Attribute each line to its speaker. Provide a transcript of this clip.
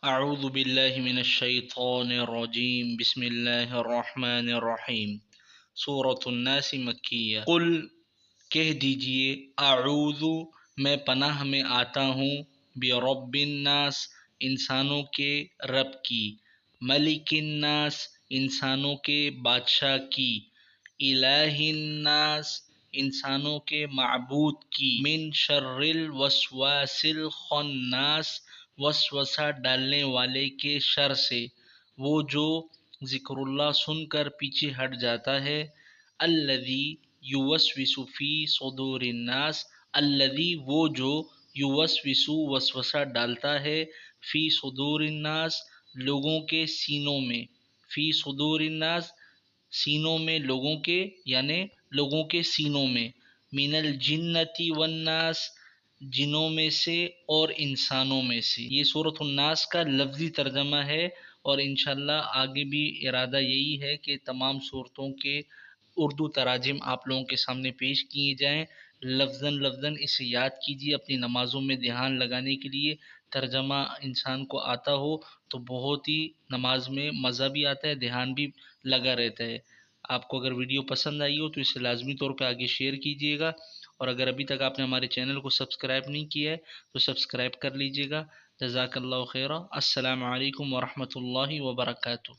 Speaker 1: اعوذ باللہ من الشیطان الرجیم بسم اللہ الرحمن الرحیم۔ سورۃ الناس مکیہ۔ قل کہہ دیجئے، اعوذ میں پناہ میں آتا ہوں، برب الناس انسانوں کے رب کی، ملک الناس انسانوں کے بادشاہ کی، الہ الناس انسانوں کے معبود کی، من شر الوسواس الخناس وسوسہ ڈالنے والے کے شر سے، وہ جو ذکر اللہ سن کر پیچھے ہٹ جاتا ہے، الذی یوسوس فی صدور الناس، الذی وہ جو یوسوس وسوسہ ڈالتا ہے، فی صدور الناس لوگوں کے سینوں میں، فی صدور الناس سینوں میں لوگوں کے، یعنی لوگوں کے سینوں میں، من الجنتی والناس جنوں میں سے اور انسانوں میں سے۔ یہ سورۃ الناس کا لفظی ترجمہ ہے، اور انشاءاللہ آگے بھی ارادہ یہی ہے کہ تمام صورتوں کے اردو تراجم آپ لوگوں کے سامنے پیش کیے جائیں۔ لفظاً اسے یاد کیجیے، اپنی نمازوں میں دھیان لگانے کے لیے ترجمہ انسان کو آتا ہو تو بہت ہی نماز میں مزہ بھی آتا ہے، دھیان بھی لگا رہتا ہے۔ آپ کو اگر ویڈیو پسند آئی ہو تو اسے لازمی طور پہ آگے شیئر کیجیے گا، اور اگر ابھی تک آپ نے ہمارے چینل کو سبسکرائب نہیں کیا ہے تو سبسکرائب کر لیجیے گا۔ جزاک اللہ خیرہ۔ السلام علیکم ورحمۃ اللہ وبرکاتہ۔